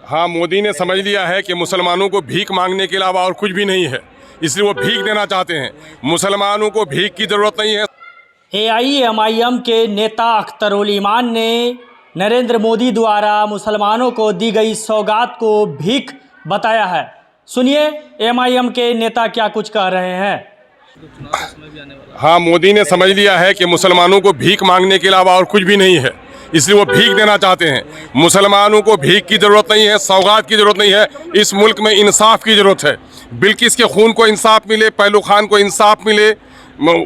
हाँ, मोदी ने समझ लिया है कि मुसलमानों को भीख मांगने के अलावा और कुछ भी नहीं है, इसलिए वो भीख देना चाहते हैं। मुसलमानों को भीख की ज़रूरत नहीं है। AIMIM के नेता अख्तरुल ईमान ने नरेंद्र मोदी द्वारा मुसलमानों को दी गई सौगात को भीख बताया है। सुनिए MIM के नेता क्या कुछ कह रहे हैं। हाँ, मोदी ने समझ लिया है कि मुसलमानों को भीख मांगने के अलावा और कुछ भी नहीं है, इसलिए वो भीख देना चाहते हैं। मुसलमानों को भीख की ज़रूरत नहीं है, सौगात की ज़रूरत नहीं है। इस मुल्क में इंसाफ की ज़रूरत है। बिल्किस के खून को इंसाफ मिले, पहलू खान को इंसाफ मिले,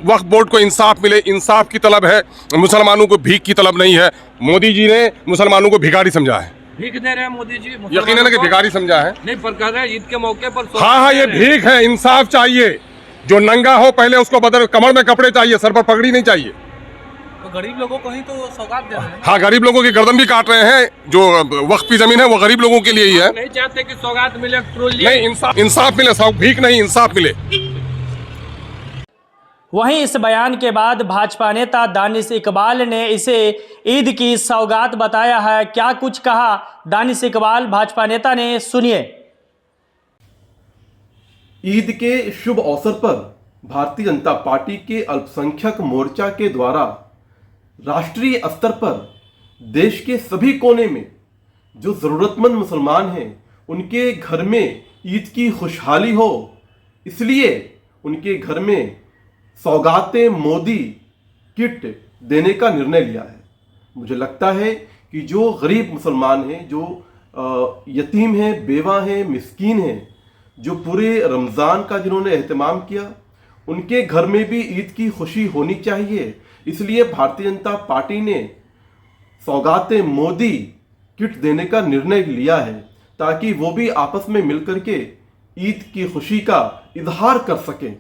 वक्फ बोर्ड को इंसाफ मिले। इंसाफ की तलब है, मुसलमानों को भीख की तलब नहीं है। मोदी जी ने मुसलमानों को भिखारी समझा है। भीख दे रहे हैं मोदी जी, यकीनन कि भिखारी समझा है। नहीं पर कह रहे हैं ईद के मौके पर। हाँ, ये भीख है। इंसाफ चाहिए। जो नंगा हो पहले उसको बदल, कमर में कपड़े चाहिए, सर पर पगड़ी नहीं चाहिए। तो गरीब लोगों को ही तो सौगात दे रहे हैं। हाँ, गरीब लोगों की गर्दन भी काट रहे हैं। जो वक्फ की जमीन है वो गरीब लोगों के लिए ही है। नहीं चाहते कि सौगात मिले, नहीं, इंसाफ मिले, भीख नहीं, इंसाफ मिले। वहीं इस बयान के बाद भाजपा नेता दानिश इकबाल ने इसे ईद की सौगात बताया है। क्या कुछ कहा दानिश इकबाल भाजपा नेता ने, सुनिए। ईद के शुभ अवसर पर भारतीय जनता पार्टी के अल्पसंख्यक मोर्चा के द्वारा राष्ट्रीय स्तर पर देश के सभी कोने में जो ज़रूरतमंद मुसलमान हैं उनके घर में ईद की खुशहाली हो, इसलिए उनके घर में सौगाते मोदी किट देने का निर्णय लिया है। मुझे लगता है कि जो गरीब मुसलमान हैं, जो यतीम हैं, बेवा हैं, मिस्कीन हैं, जो पूरे रमज़ान का जिन्होंने एहतमाम किया, उनके घर में भी ईद की खुशी होनी चाहिए। इसलिए भारतीय जनता पार्टी ने सौगाते मोदी किट देने का निर्णय लिया है, ताकि वो भी आपस में मिलकर के ईद की खुशी का इजहार कर सकें।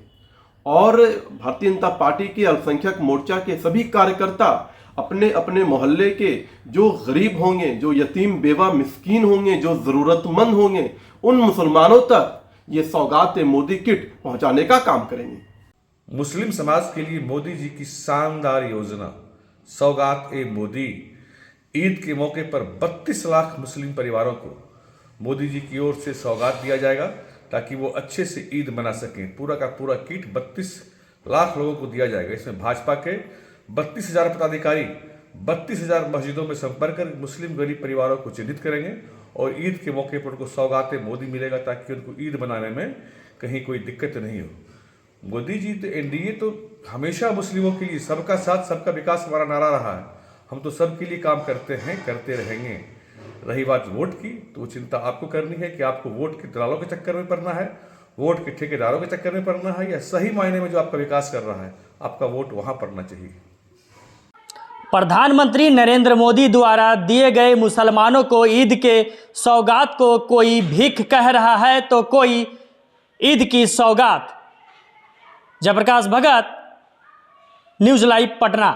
और भारतीय जनता पार्टी के अल्पसंख्यक मोर्चा के सभी कार्यकर्ता अपने अपने मोहल्ले के जो गरीब होंगे, जो यतीम बेवा मिस्कीन होंगे, जो ज़रूरतमंद होंगे, उन मुसलमानों तक ये सौगात मोदी किट पहुंचाने का काम करेंगे। मुस्लिम समाज के लिए मोदी जी की शानदार योजना सौगात ए मोदी, ईद के मौके पर 32 लाख मुस्लिम परिवारों को मोदी जी की ओर से सौगात दिया जाएगा, ताकि वो अच्छे से ईद मना सकें। पूरा का पूरा किट 32 लाख लोगों को दिया जाएगा। इसमें भाजपा के 32,000 पदाधिकारी 32,000 मस्जिदों में संपर्क कर मुस्लिम गरीब परिवारों को चिन्हित करेंगे और ईद के मौके पर उनको सौगाते मोदी मिलेगा, ताकि उनको ईद मनाने में कहीं कोई दिक्कत नहीं हो। मोदी जी तो एनडीए तो हमेशा मुस्लिमों के लिए सबका साथ सबका विकास हमारा नारा रहा है। हम तो सबके लिए काम करते हैं, करते रहेंगे। रही बात वोट की, तो चिंता आपको करनी है कि आपको वोट के दलालों के चक्कर में पड़ना है, वोट के ठेकेदारों के चक्कर में पड़ना है, या सही मायने में जो आपका विकास कर रहा है आपका वोट वहां पड़ना चाहिए। प्रधानमंत्री नरेंद्र मोदी द्वारा दिए गए मुसलमानों को ईद के सौगात को कोई भीख कह रहा है तो कोई ईद की सौगात। जयप्रकाश भगत, न्यूज़ लाइव, पटना।